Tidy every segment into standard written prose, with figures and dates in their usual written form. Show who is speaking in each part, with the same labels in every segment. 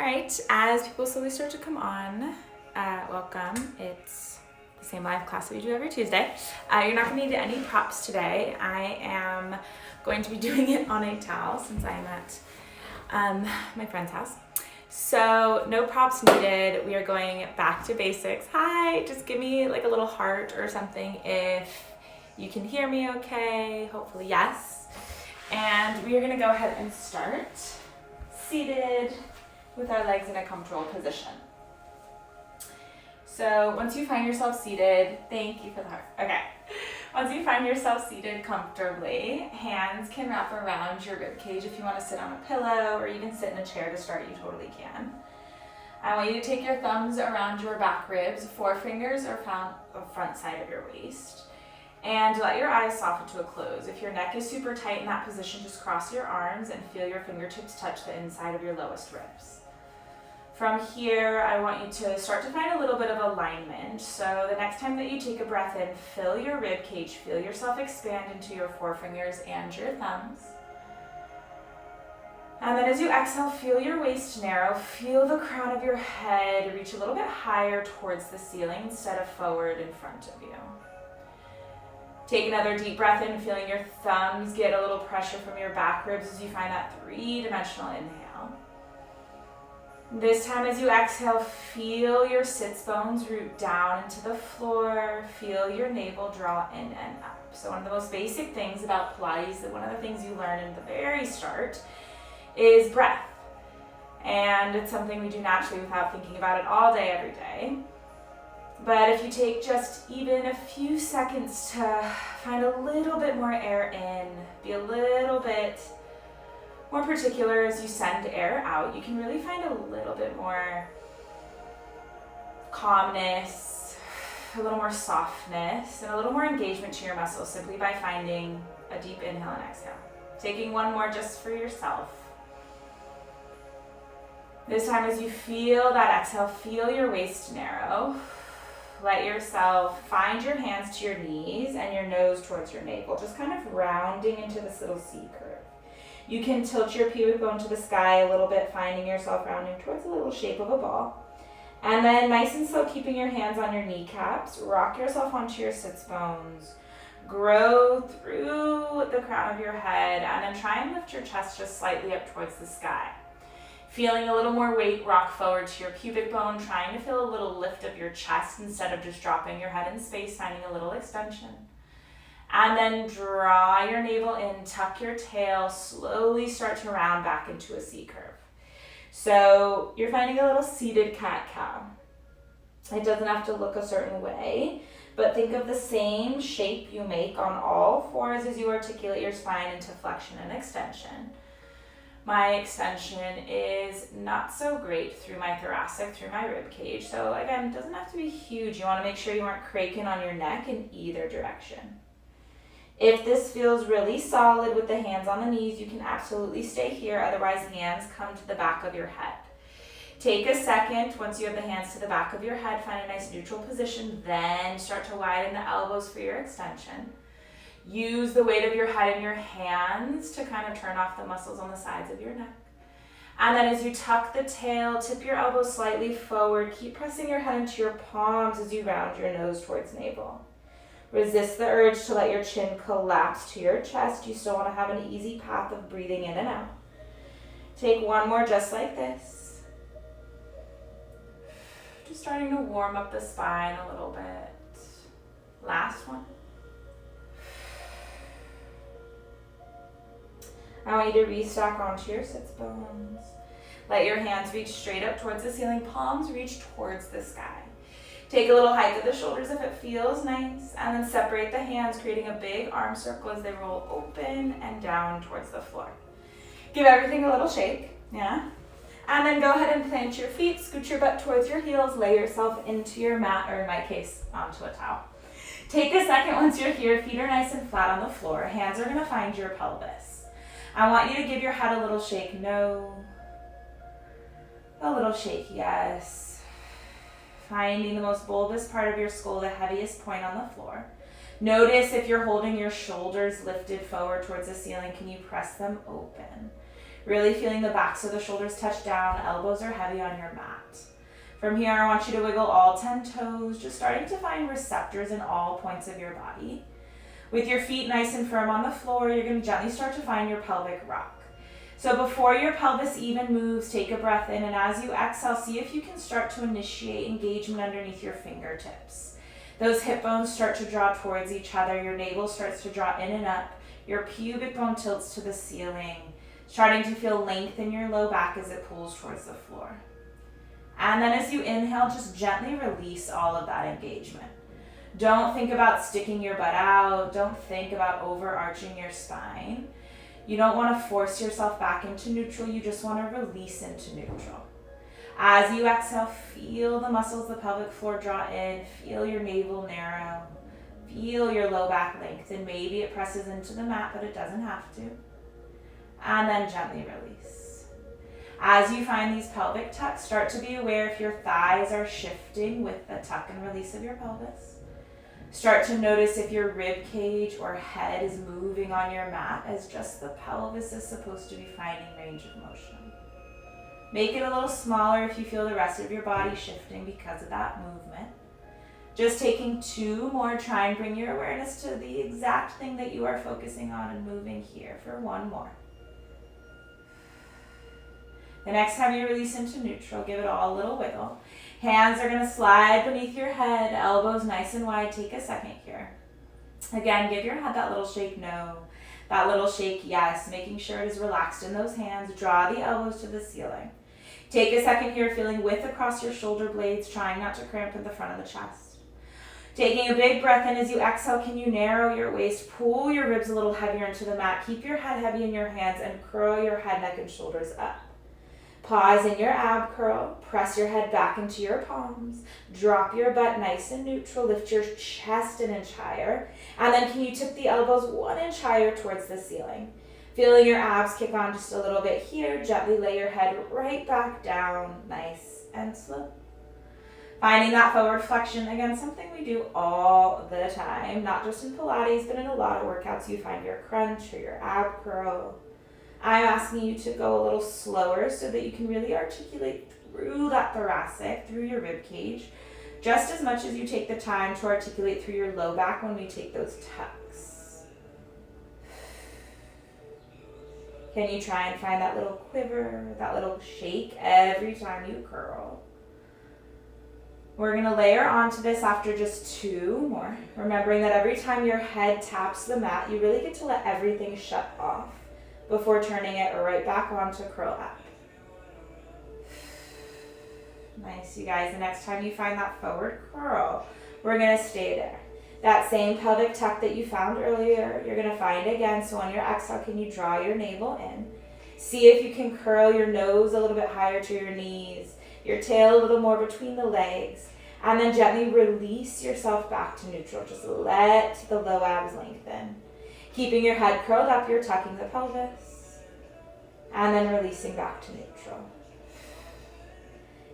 Speaker 1: right, as people slowly start to come on, welcome. It's the same live class that we do every Tuesday. You're not going to need any props today. I am going to be doing it on a towel since I'm at my friend's house. So no props needed. We are going back to basics. Hi, just give me like a little heart or something if you can hear me okay. Hopefully yes. And we are going to go ahead and start seated with our legs in a comfortable position. So once you find yourself seated, thank you for the heart. Okay. Once you find yourself seated comfortably, hands can wrap around your rib cage. If you want to sit on a pillow or even sit in a chair to start, you totally can. I want you to take your thumbs around your back ribs, forefingers are found on the front side of your waist. And let your eyes soften to a close. If your neck is super tight in that position, just cross your arms and feel your fingertips touch the inside of your lowest ribs. From here, I want you to start to find a little bit of alignment. So the next time that you take a breath in, fill your rib cage, feel yourself expand into your forefingers and your thumbs. And then as you exhale, feel your waist narrow, feel the crown of your head reach a little bit higher towards the ceiling instead of forward in front of you. Take another deep breath in, feeling your thumbs get a little pressure from your back ribs as you find that three-dimensional inhale. This time as you exhale, feel your sits bones root down into the floor, feel your navel draw in and up. So one of the most basic things about Pilates, one of the things you learn in the very start, is breath. And it's something we do naturally without thinking about it all day, every day. But if you take just even a few seconds to find a little bit more air in, be a little bit more particular as you send air out, you can really find a little bit more calmness, a little more softness, and a little more engagement to your muscles simply by finding a deep inhale and exhale. Taking one more just for yourself. This time as you feel that exhale, feel your waist narrow. Let yourself find your hands to your knees and your nose towards your navel, just kind of rounding into this little C curve. You can tilt your pubic bone to the sky a little bit, finding yourself rounding towards a little shape of a ball. And then nice and slow, keeping your hands on your kneecaps, rock yourself onto your sits bones. Grow through the crown of your head and then try and lift your chest just slightly up towards the sky. Feeling a little more weight, rock forward to your pubic bone, trying to feel a little lift of your chest instead of just dropping your head in space, finding a little extension. And then draw your navel in, tuck your tail, slowly start to round back into a C curve. So you're finding a little seated cat-cow. It doesn't have to look a certain way, but think of the same shape you make on all fours as you articulate your spine into flexion and extension. My extension is not so great through my thoracic, through my rib cage. So again, it doesn't have to be huge. You want to make sure you aren't craking on your neck in either direction. If this feels really solid with the hands on the knees, you can absolutely stay here. Otherwise, hands come to the back of your head. Take a second. Once you have the hands to the back of your head, find a nice neutral position. Then start to widen the elbows for your extension. Use the weight of your head and your hands to kind of turn off the muscles on the sides of your neck. And then as you tuck the tail, tip your elbows slightly forward. Keep pressing your head into your palms as you round your nose towards navel. Resist the urge to let your chin collapse to your chest. You still want to have an easy path of breathing in and out. Take one more just like this. Just starting to warm up the spine a little bit. Last one. I want you to restock onto your sits bones. Let your hands reach straight up towards the ceiling, palms reach towards the sky. Take a little hike of the shoulders if it feels nice, and then separate the hands, creating a big arm circle as they roll open and down towards the floor. Give everything a little shake, yeah? And then go ahead and plant your feet, scoot your butt towards your heels, lay yourself into your mat, or in my case, onto a towel. Take a second once you're here, feet are nice and flat on the floor, hands are gonna find your pelvis. I want you to give your head a little shake, no. A little shake, yes. Finding the most bulbous part of your skull, the heaviest point on the floor. Notice if you're holding your shoulders lifted forward towards the ceiling, can you press them open? Really feeling the backs of the shoulders touch down, elbows are heavy on your mat. From here, I want you to wiggle all 10 toes, just starting to find receptors in all points of your body. With your feet nice and firm on the floor, you're going to gently start to find your pelvic rock. So before your pelvis even moves, take a breath in, and as you exhale, see if you can start to initiate engagement underneath your fingertips. Those hip bones start to draw towards each other, your navel starts to draw in and up, your pubic bone tilts to the ceiling, starting to feel length in your low back as it pulls towards the floor. And then as you inhale, just gently release all of that engagement. Don't think about sticking your butt out, don't think about overarching your spine. You don't want to force yourself back into neutral, you just want to release into neutral. As you exhale, feel the muscles of the pelvic floor draw in, feel your navel narrow, feel your low back lengthen. Maybe it presses into the mat, but it doesn't have to. And then gently release. As you find these pelvic tucks, start to be aware if your thighs are shifting with the tuck and release of your pelvis. Start to notice if your rib cage or head is moving on your mat, as just the pelvis is supposed to be finding range of motion. Make it a little smaller if you feel the rest of your body shifting because of that movement. Just taking 2 more, try and bring your awareness to the exact thing that you are focusing on and moving here for 1 more. The next time you release into neutral, give it all a little wiggle. Hands are going to slide beneath your head, elbows nice and wide. Take a second here. Again, give your head that little shake no, that little shake yes, making sure it is relaxed in those hands. Draw the elbows to the ceiling. Take a second here, feeling width across your shoulder blades, trying not to cramp in the front of the chest. Taking a big breath in as you exhale, can you narrow your waist, pull your ribs a little heavier into the mat, keep your head heavy in your hands, and curl your head, neck, and shoulders up. Pause in your ab curl, press your head back into your palms, drop your butt nice and neutral, lift your chest an inch higher, and then can you tip the elbows 1 inch higher towards the ceiling. Feeling your abs kick on just a little bit here, gently lay your head right back down, nice and slow. Finding that forward flexion, again, something we do all the time, not just in Pilates, but in a lot of workouts. You find your crunch or your ab curl. I'm asking you to go a little slower so that you can really articulate through that thoracic, through your rib cage, just as much as you take the time to articulate through your low back when we take those tucks. Can you try and find that little quiver, that little shake every time you curl? We're going to layer onto this after just 2 more, remembering that every time your head taps the mat, you really get to let everything shut off before turning it right back on to curl up. Nice, you guys. The next time you find that forward curl, we're going to stay there. That same pelvic tuck that you found earlier, you're going to find again. So on your exhale, can you draw your navel in? See if you can curl your nose a little bit higher to your knees, your tail a little more between the legs, and then gently release yourself back to neutral. Just let the low abs lengthen. Keeping your head curled up, you're tucking the pelvis, and then releasing back to neutral.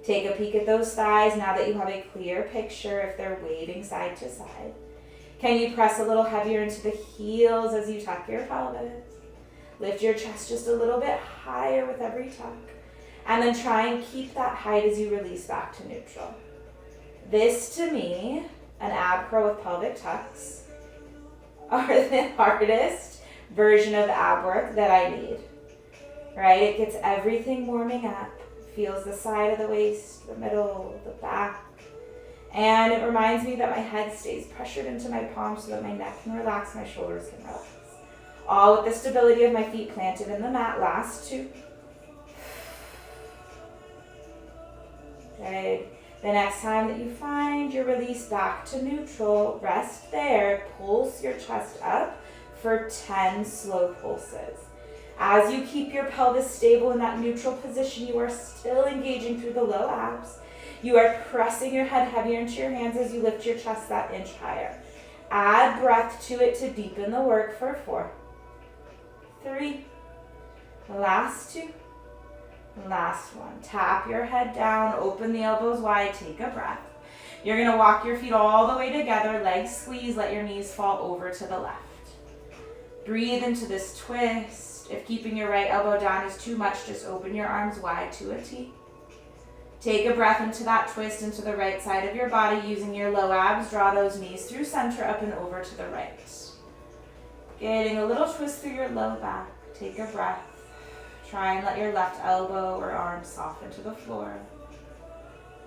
Speaker 1: Take a peek at those thighs now that you have a clear picture if they're waving side to side. Can you press a little heavier into the heels as you tuck your pelvis? Lift your chest just a little bit higher with every tuck, and then try and keep that height as you release back to neutral. This, to me, an ab curl with pelvic tucks, are the hardest version of ab work that I need, right? It gets everything warming up, feels the side of the waist, the middle, the back, and it reminds me that my head stays pressured into my palms so that my neck can relax, my shoulders can relax. All with the stability of my feet planted in the mat. Last 2. Good. The next time that you find your release back to neutral, rest there, pulse your chest up for 10 slow pulses. As you keep your pelvis stable in that neutral position, you are still engaging through the low abs. You are pressing your head heavier into your hands as you lift your chest that inch higher. Add breath to it to deepen the work for 4, 3, last 2. Last one. Tap your head down, open the elbows wide, take a breath. You're going to walk your feet all the way together, legs squeeze, let your knees fall over to the left. Breathe into this twist. twist. If keeping your right elbow down is too much, just open your arms wide to a T. Take a breath into that twist into the right side of your body using your low abs. Draw those knees through center up and over to the right. Getting a little twist through your low back. Take a breath. Try and let your left elbow or arm soften to the floor.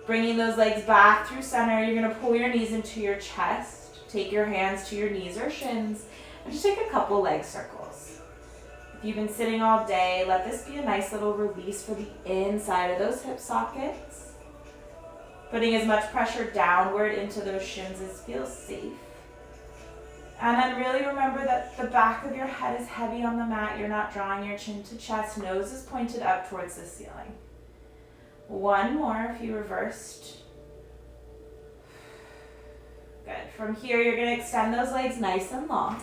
Speaker 1: Bringing those legs back through center, you're going to pull your knees into your chest. Take your hands to your knees or shins and just take a couple leg circles. If you've been sitting all day, let this be a nice little release for the inside of those hip sockets. Putting as much pressure downward into those shins as feels safe. And then really remember that the back of your head is heavy on the mat. You're not drawing your chin to chest. Nose is pointed up towards the ceiling. One more if you reversed. Good. From here, you're going to extend those legs nice and long,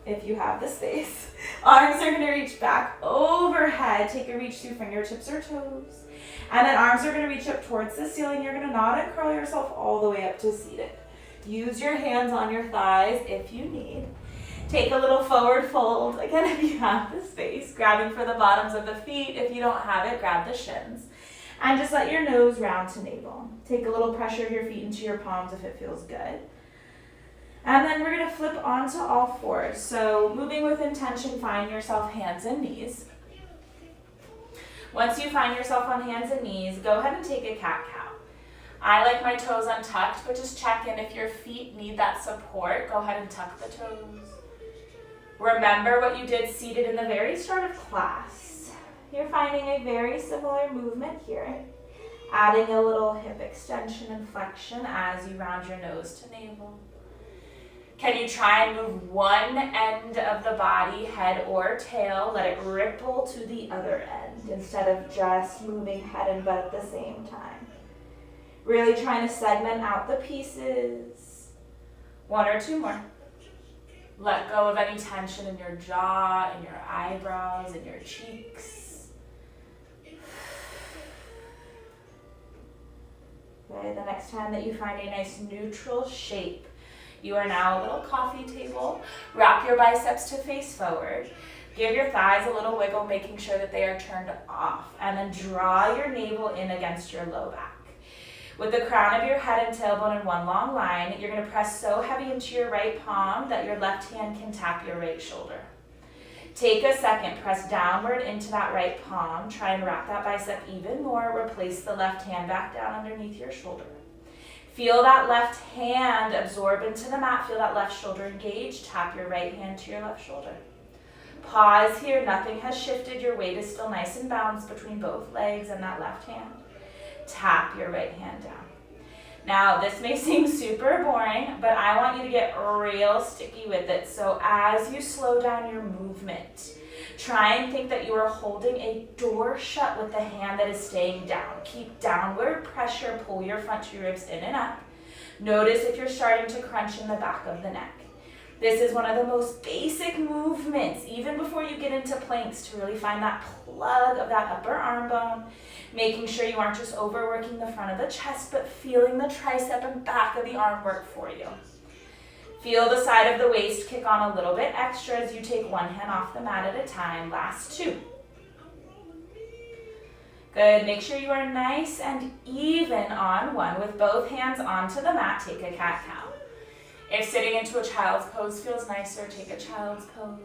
Speaker 1: if you have the space. Arms are going to reach back overhead. Take a reach through fingertips or toes. And then arms are going to reach up towards the ceiling. You're going to nod and curl yourself all the way up to seated. Use your hands on your thighs if you need. Take a little forward fold. Again, if you have the space. Grabbing for the bottoms of the feet. If you don't have it, grab the shins. And just let your nose round to navel. Take a little pressure of your feet into your palms if it feels good. And then we're going to flip onto all fours. So moving with intention, find yourself hands and knees. Once you find yourself on hands and knees, go ahead and take a cat-cow. I like my toes untucked, but just check in if your feet need that support. Go ahead and tuck the toes. Remember what you did seated in the very start of class. You're finding a very similar movement here. Adding a little hip extension and flexion as you round your nose to navel. Can you try and move one end of the body, head or tail? Let it ripple to the other end instead of just moving head and butt at the same time. Really trying to segment out the pieces. One or two more. Let go of any tension in your jaw, in your eyebrows, in your cheeks. Okay, the next time that you find a nice neutral shape, you are now a little coffee table. Wrap your biceps to face forward. Give your thighs a little wiggle, making sure that they are turned off. And then draw your navel in against your low back. With the crown of your head and tailbone in one long line, you're going to press so heavy into your right palm that your left hand can tap your right shoulder. Take a second, press downward into that right palm. Try and wrap that bicep even more. Replace the left hand back down underneath your shoulder. Feel that left hand absorb into the mat. Feel that left shoulder engage. Tap your right hand to your left shoulder. Pause here. Nothing has shifted. Your weight is still nice and balanced between both legs and that left hand. Tap your right hand down. Now, this may seem super boring, but I want you to get real sticky with it. So as you slow down your movement, try and think that you are holding a door shut with the hand that is staying down. Keep downward pressure, pull your front two ribs in and up. Notice if you're starting to crunch in the back of the neck. This is one of the most basic movements, even before you get into planks, to really find that plug of that upper arm bone, making sure you aren't just overworking the front of the chest, but feeling the tricep and back of the arm work for you. Feel the side of the waist kick on a little bit extra as you take one hand off the mat at a time. Last two. Good. Make sure you are nice and even on one with both hands onto the mat. Take a cat-cow. If sitting into a child's pose feels nicer, take a child's pose.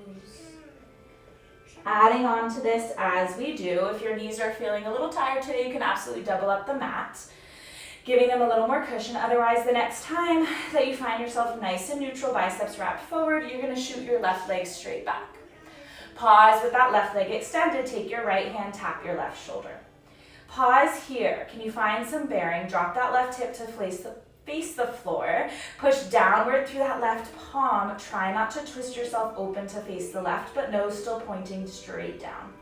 Speaker 1: Adding on to this as we do, if your knees are feeling a little tired today, you can absolutely double up the mat, giving them a little more cushion. Otherwise, the next time that you find yourself nice and neutral, biceps wrapped forward, you're going to shoot your left leg straight back. Pause with that left leg extended. Take your right hand, tap your left shoulder. Pause here. Can you find some bearing? Drop that left hip to face the floor. Push downward through that left palm. Try not to twist yourself open to face the left, but nose still pointing straight down.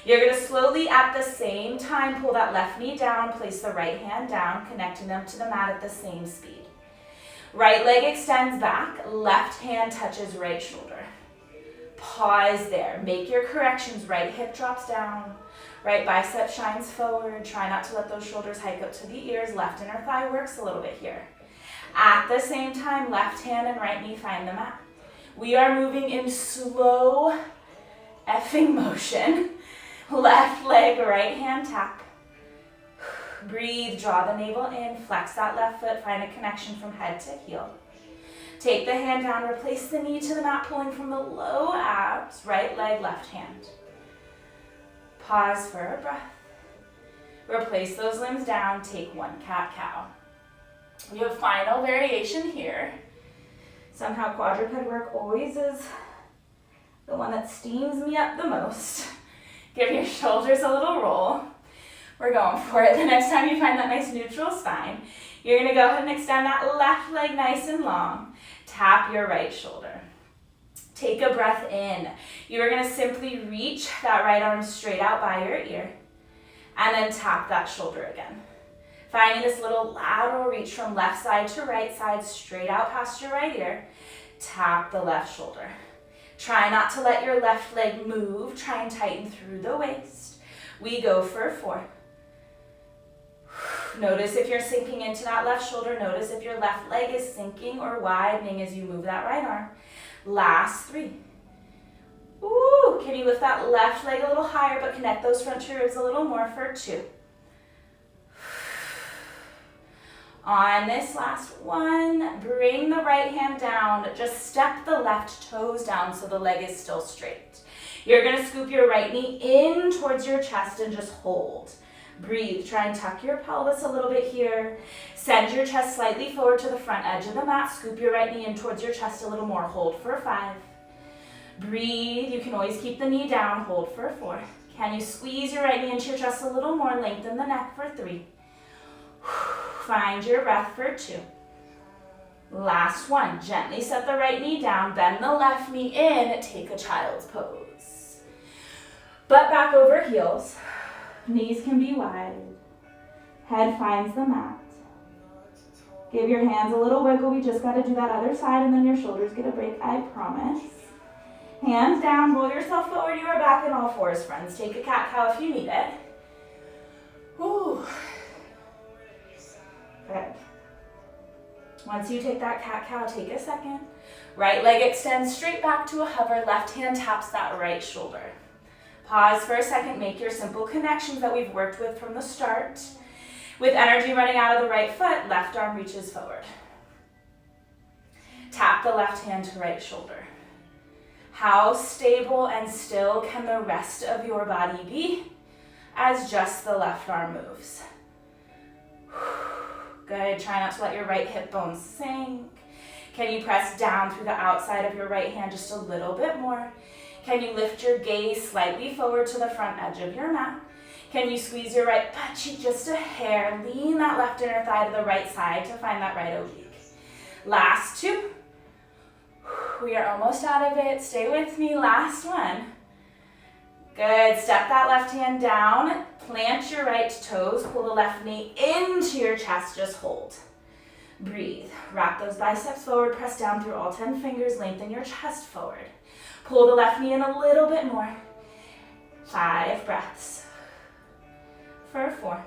Speaker 1: You're going to slowly at the same time pull that left knee down, place the right hand down, connecting them to the mat at the same speed. Right leg extends back, left hand touches right shoulder. Pause there. Make your corrections. Right hip drops down. Right bicep shines forward. Try not to let those shoulders hike up to the ears. Left inner thigh works a little bit here. At the same time, left hand and right knee find the mat. We are moving in slow effing motion. Left leg, right hand tap. Breathe, draw the navel in, flex that left foot, find a connection from head to heel. Take the hand down, replace the knee to the mat, pulling from the low abs, right leg, left hand. Pause for a breath. Replace those limbs down, take one cat-cow. We have final variation here. Somehow quadruped work always is the one that steams me up the most. Give your shoulders a little roll. We're going for it. The next time you find that nice neutral spine, you're gonna go ahead and extend that left leg nice and long. Tap your right shoulder. Take a breath in. You are gonna simply reach that right arm straight out by your ear and then tap that shoulder again. Finding this little lateral reach from left side to right side, straight out past your right ear. Tap the left shoulder. Try not to let your left leg move. Try and tighten through the waist. We go for 4. Notice if you're sinking into that left shoulder. Notice if your left leg is sinking or widening as you move that right arm. Last 3. Ooh, can you lift that left leg a little higher but connect those front two ribs a little more for 2. On this last one, bring the right hand down. Just step the left toes down so the leg is still straight. You're gonna scoop your right knee in towards your chest and just hold. Breathe, try and tuck your pelvis a little bit here. Send your chest slightly forward to the front edge of the mat. Scoop your right knee in towards your chest a little more. Hold for 5. Breathe, you can always keep the knee down. Hold for 4. Can you squeeze your right knee into your chest a little more? Lengthen the neck for 3. Find your breath for 2. Last one, gently set the right knee down, bend the left knee in, take a child's pose. Butt back over heels, knees can be wide, head finds the mat. Give your hands a little wiggle, we just gotta do that other side and then your shoulders get a break, I promise. Hands down, roll yourself forward, you are back in all 4s, friends. Take a cat-cow if you need it. Whew. Good. Once you take that cat-cow, take a second. Right leg extends straight back to a hover. Left hand taps that right shoulder. Pause for a second. Make your simple connections that we've worked with from the start. With energy running out of the right foot, left arm reaches forward. Tap the left hand to right shoulder. How stable and still can the rest of your body be as just the left arm moves? Good, try not to let your right hip bone sink. Can you press down through the outside of your right hand just a little bit more? Can you lift your gaze slightly forward to the front edge of your mat? Can you squeeze your right butt cheek just a hair? Lean that left inner thigh to the right side to find that right oblique. Last 2. We are almost out of it. Stay with me. Last one. Good. Step that left hand down. Plant your right toes. Pull the left knee into your chest. Just hold. Breathe. Wrap those biceps forward. Press down through all 10 fingers. Lengthen your chest forward. Pull the left knee in a little bit more. 5 breaths. For 4.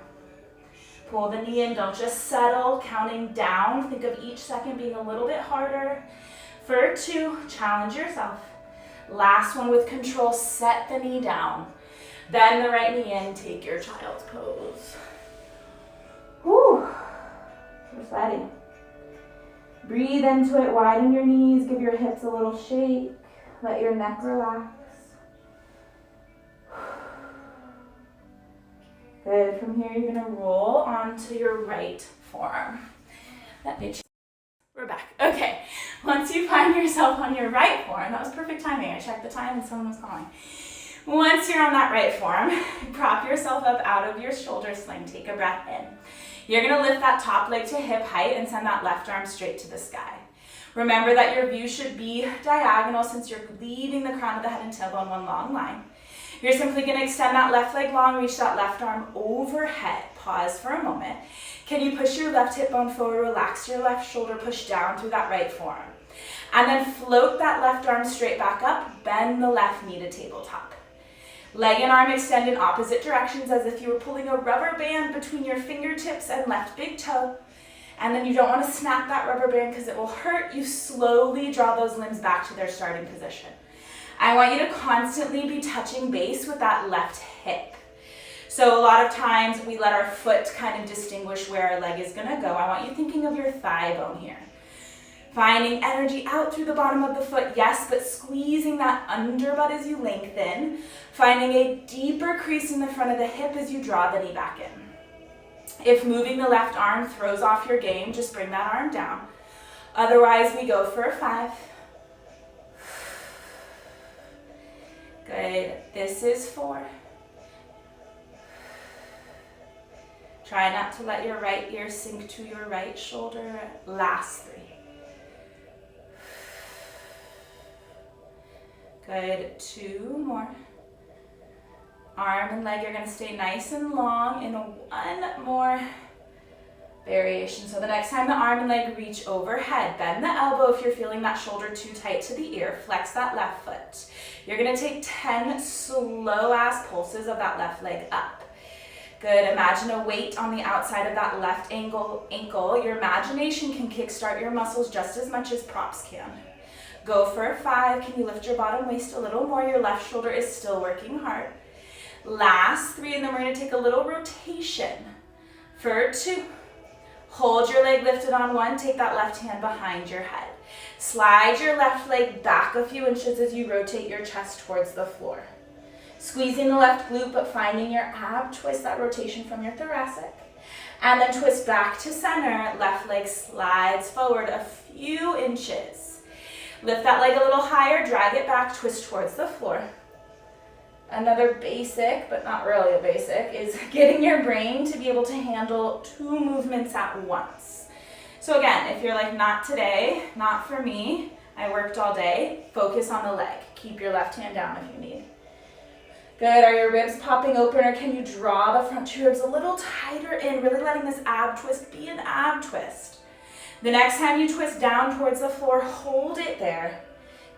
Speaker 1: Pull the knee in. Don't just settle. Counting down. Think of each second being a little bit harder. For 2. Challenge yourself. Last one with control. Set the knee down. Bend the right knee in. Take your child's pose. Whew. We're sweating. Breathe into it. Widen your knees. Give your hips a little shake. Let your neck relax. Good. From here, you're going to roll onto your right forearm. We're back. Okay. Once you find yourself on your right forearm, that was perfect timing. I checked the time and someone was calling. Once you're on that right forearm, prop yourself up out of your shoulder sling. Take a breath in. You're going to lift that top leg to hip height and send that left arm straight to the sky. Remember that your view should be diagonal since you're leaving the crown of the head and tailbone one long line. You're simply going to extend that left leg long, reach that left arm overhead. Pause for a moment. Can you push your left hip bone forward, relax your left shoulder, push down through that right forearm. And then float that left arm straight back up, bend the left knee to tabletop. Leg and arm extend in opposite directions as if you were pulling a rubber band between your fingertips and left big toe. And then you don't want to snap that rubber band because it will hurt. You slowly draw those limbs back to their starting position. I want you to constantly be touching base with that left hip. So a lot of times we let our foot kind of distinguish where our leg is gonna go. I want you thinking of your thigh bone here. Finding energy out through the bottom of the foot, yes, but squeezing that underbutt as you lengthen. Finding a deeper crease in the front of the hip as you draw the knee back in. If moving the left arm throws off your game, just bring that arm down. Otherwise, we go for a 5. Good. This is 4. Try not to let your right ear sink to your right shoulder. Last 3. Good. 2 more. Arm and leg are going to stay nice and long in one more variation. So the next time the arm and leg reach overhead, bend the elbow if you're feeling that shoulder too tight to the ear. Flex that left foot. You're going to take 10 slow-ass pulses of that left leg up. Good. Imagine a weight on the outside of that left ankle. Your imagination can kickstart your muscles just as much as props can. Go for a 5. Can you lift your bottom waist a little more? Your left shoulder is still working hard. Last 3, and then we're going to take a little rotation for 2. Hold your leg lifted on 1. Take that left hand behind your head. Slide your left leg back a few inches as you rotate your chest towards the floor. Squeezing the left glute, but finding your ab twist, that rotation from your thoracic. And then twist back to center. Left leg slides forward a few inches. Lift that leg a little higher, drag it back, twist towards the floor. Another basic, but not really a basic, is getting your brain to be able to handle 2 movements at once. So again, if you're like, not today, not for me, I worked all day, focus on the leg. Keep your left hand down if you need. Good. Are your ribs popping open, or can you draw the front 2 ribs a little tighter in, really letting this ab twist be an ab twist? The next time you twist down towards the floor, hold it there.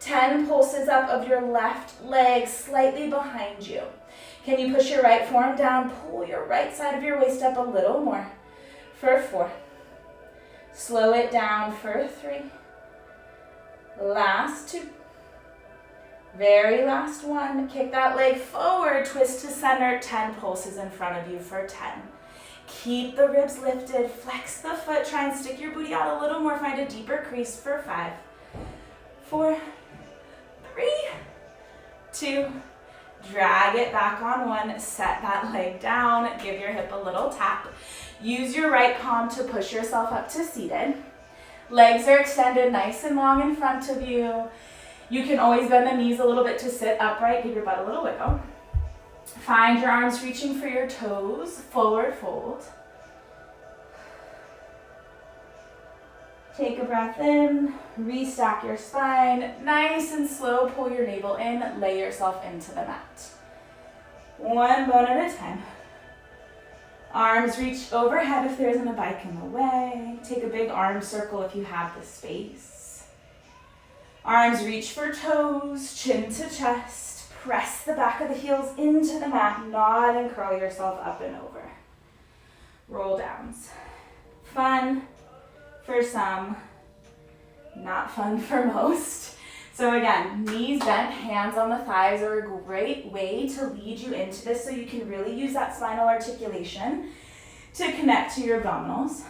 Speaker 1: 10 pulses up of your left leg slightly behind you. Can you push your right forearm down? Pull your right side of your waist up a little more for 4. Slow it down for 3. Last 2. Very last 1. Kick that leg forward, twist to center, 10 pulses in front of you for 10. Keep the ribs lifted, flex the foot, try and stick your booty out a little more, find a deeper crease for 5, 4, 3, 2, drag it back on 1, set that leg down, give your hip a little tap. Use your right palm to push yourself up to seated. Legs are extended nice and long in front of you. You can always bend the knees a little bit to sit upright, give your butt a little wiggle. Find your arms reaching for your toes, forward fold. Take a breath in, restack your spine, nice and slow, pull your navel in, lay yourself into the mat. 1 bone at a time. Arms reach overhead if there isn't a bike in the way. Take a big arm circle if you have the space. Arms reach for toes, chin to chest. Press the back of the heels into the mat, nod and curl yourself up and over. Roll downs. Fun for some, not fun for most. So again, knees bent, hands on the thighs are a great way to lead you into this, so you can really use that spinal articulation to connect to your abdominals.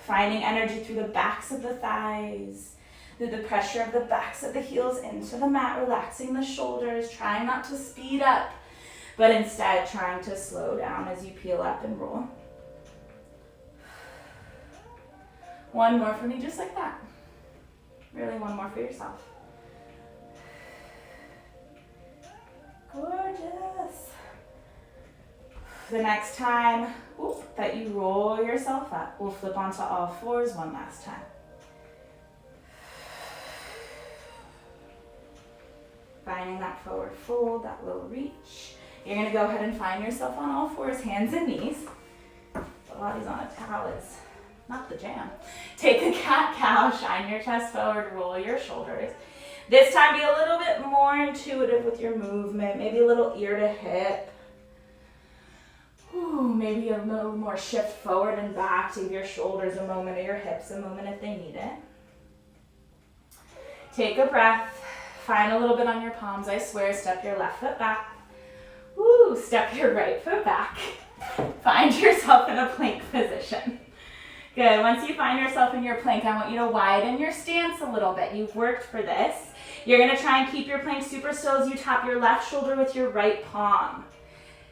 Speaker 1: Finding energy through the backs of the thighs, through the pressure of the backs of the heels into the mat, relaxing the shoulders, trying not to speed up, but instead trying to slow down as you peel up and roll. 1 more for me, just like that. Really, 1 more for yourself. Gorgeous. The next time that you roll yourself up, we'll flip onto all fours 1 last time. Finding that forward fold, that low reach. You're gonna go ahead and find yourself on all fours, hands and knees. Pilates on a towel is not the jam. Take a cat-cow, shine your chest forward, roll your shoulders. This time be a little bit more intuitive with your movement, maybe a little ear to hip. Maybe a little more shift forward and back to give your shoulders a moment or your hips a moment if they need it. Take a breath. Find a little bit on your palms, I swear. Step your left foot back. Woo, step your right foot back. Find yourself in a plank position. Good, once you find yourself in your plank, I want you to widen your stance a little bit. You've worked for this. You're gonna try and keep your plank super still as you tap your left shoulder with your right palm.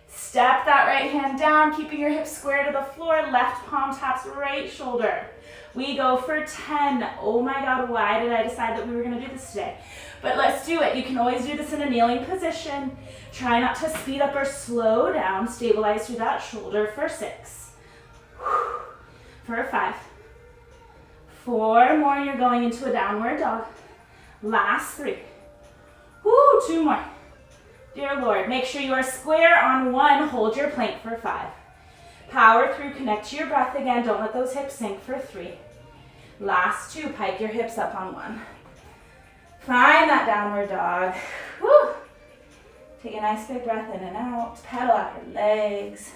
Speaker 1: Step that right hand down, keeping your hips square to the floor. Left palm taps right shoulder. We go for 10. Oh my God, why did I decide that we were gonna do this today? But let's do it. You can always do this in a kneeling position. Try not to speed up or slow down. Stabilize through that shoulder for 6. For 5. 4 more, and you're going into a downward dog. Last 3. Woo, 2 more. Dear Lord, make sure you are square on 1. Hold your plank for 5. Power through, connect to your breath again. Don't let those hips sink for 3. Last 2, pike your hips up on 1. Find that downward dog. Woo. Take a nice big breath in and out. Pedal out your legs.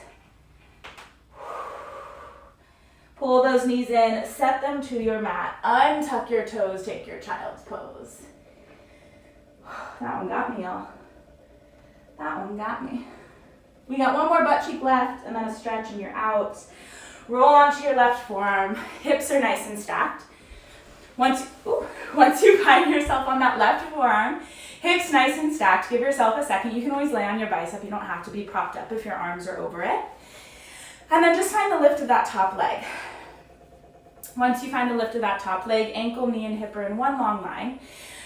Speaker 1: Pull those knees in, set them to your mat. Untuck your toes, take your child's pose. That one got me, y'all. That one got me. We got one more butt cheek left and then a stretch and you're out. Roll onto your left forearm. Hips are nice and stacked. Once you find yourself on that left forearm, hips nice and stacked, give yourself a second. You can always lay on your bicep. You don't have to be propped up if your arms are over it. And then just find the lift of that top leg. Once you find the lift of that top leg, ankle, knee, and hip are in one long line.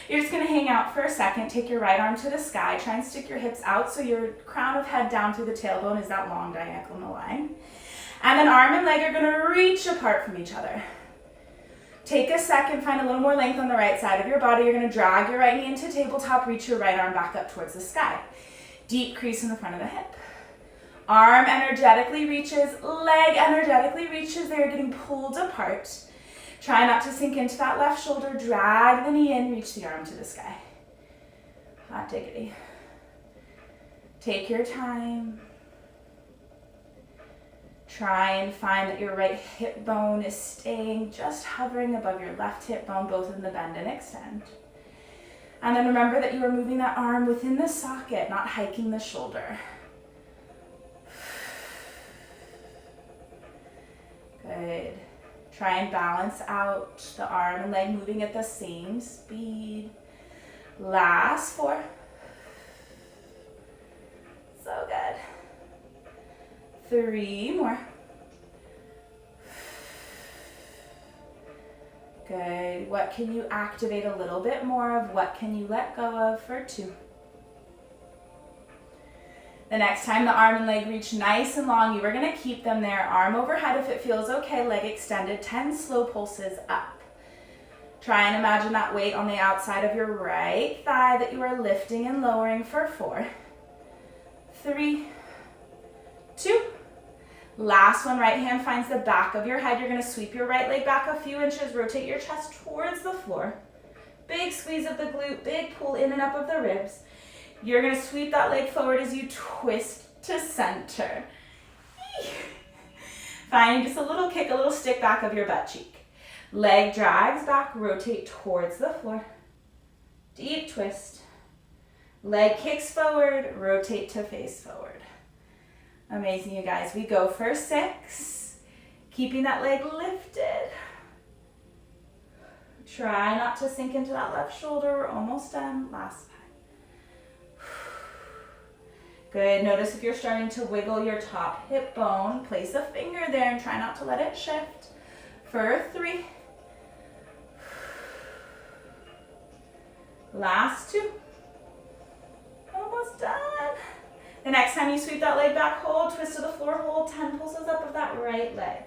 Speaker 1: You're just gonna hang out for a second. Take your right arm to the sky. Try and stick your hips out so your crown of head down through the tailbone is that long diagonal line. And then arm and leg are gonna reach apart from each other. Take a second, find a little more length on the right side of your body. You're gonna drag your right knee into tabletop, reach your right arm back up towards the sky. Deep crease in the front of the hip. Arm energetically reaches, leg energetically reaches. They're getting pulled apart. Try not to sink into that left shoulder. Drag the knee in, reach the arm to the sky. Hot diggity. Take your time. Try and find that your right hip bone is staying, just hovering above your left hip bone, both in the bend and extend. And then remember that you are moving that arm within the socket, not hiking the shoulder. Good. Try and balance out the arm and leg moving at the same speed. Last 4. So good. 3 more. Good. What can you activate a little bit more of? What can you let go of for 2? The next time the arm and leg reach nice and long, you are going to keep them there. Arm overhead if it feels okay, leg extended. 10 slow pulses up. Try and imagine that weight on the outside of your right thigh that you are lifting and lowering for 4, 3, 2. Last one, right hand finds the back of your head. You're going to sweep your right leg back a few inches, rotate your chest towards the floor. Big squeeze of the glute, big pull in and up of the ribs. You're going to sweep that leg forward as you twist to center. Find just a little kick, a little stick back of your butt cheek. Leg drags back, rotate towards the floor. Deep twist. Leg kicks forward, rotate to face forward. Amazing, you guys. We go for 6. Keeping that leg lifted. Try not to sink into that left shoulder. We're almost done. Last 5. Good. Notice if you're starting to wiggle your top hip bone, place a finger there and try not to let it shift. For 3. Last 2. Almost done. The next time you sweep that leg back, hold, twist to the floor, hold 10 pulses up of that right leg.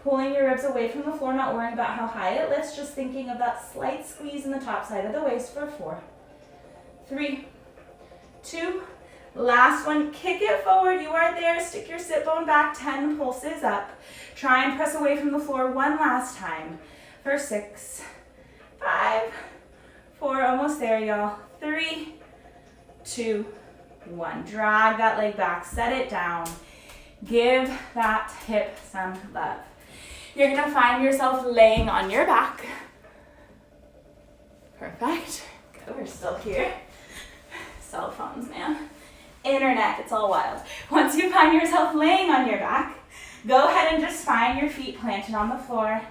Speaker 1: Pulling your ribs away from the floor, not worrying about how high it lifts, just thinking of that slight squeeze in the top side of the waist for 4, 3, 2, last one, kick it forward, you are there, stick your sit bone back, 10 pulses up. Try and press away from the floor one last time for 6, 5, 4, almost there, y'all. 3, 2, 1. Drag that leg back, set it down. Give that hip some love. You're gonna find yourself laying on your back. Perfect. Good, we're still here. Cell phones, man. Internet, it's all wild. Once you find yourself laying on your back, go ahead and just find your feet planted on the floor.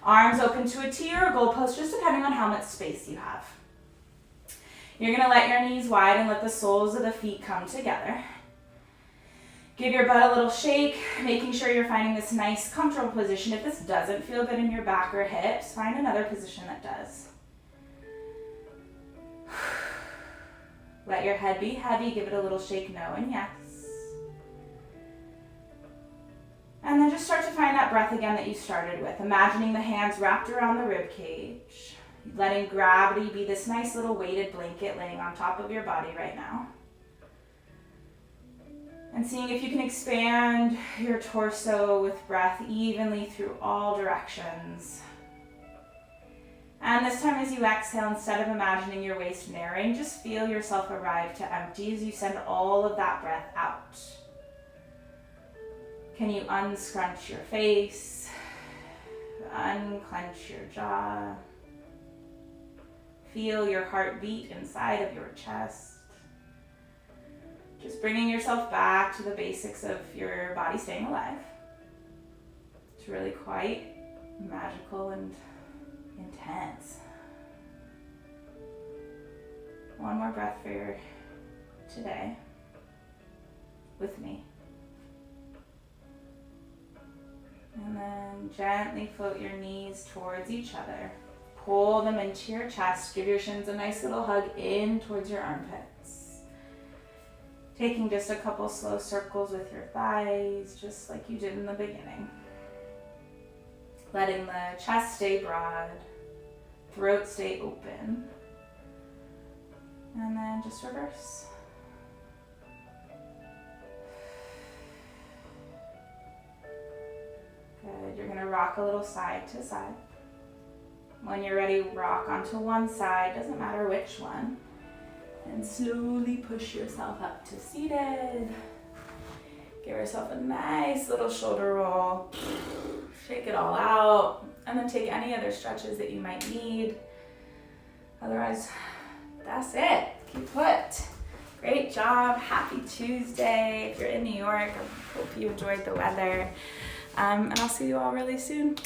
Speaker 1: Arms open to a T or a goalpost, just depending on how much space you have. You're gonna let your knees wide and let the soles of the feet come together. Give your butt a little shake, making sure you're finding this nice, comfortable position. If this doesn't feel good in your back or hips, find another position that does. Let your head be heavy, give it a little shake, no and yes. And then just start to find that breath again that you started with, imagining the hands wrapped around the rib cage, letting gravity be this nice little weighted blanket laying on top of your body right now. And seeing if you can expand your torso with breath evenly through all directions. And this time as you exhale, instead of imagining your waist narrowing, just feel yourself arrive to empty as you send all of that breath out. Can you unscrunch your face, unclench your jaw, feel your heartbeat inside of your chest. Just bringing yourself back to the basics of your body staying alive. It's really quite magical and intense. One more breath for today with me. And then gently float your knees towards each other. Pull them into your chest. Give your shins a nice little hug in towards your armpits. Taking just a couple slow circles with your thighs, just like you did in the beginning. Letting the chest stay broad, throat stay open. And then just reverse. Good, you're gonna rock a little side to side. When you're ready, rock onto one side, doesn't matter which one. And slowly push yourself up to seated. Give yourself a nice little shoulder roll. Shake it all out. And then take any other stretches that you might need. Otherwise, that's it. Keep put. Great job. Happy Tuesday. If you're in New York, I hope you enjoyed the weather. And I'll see you all really soon.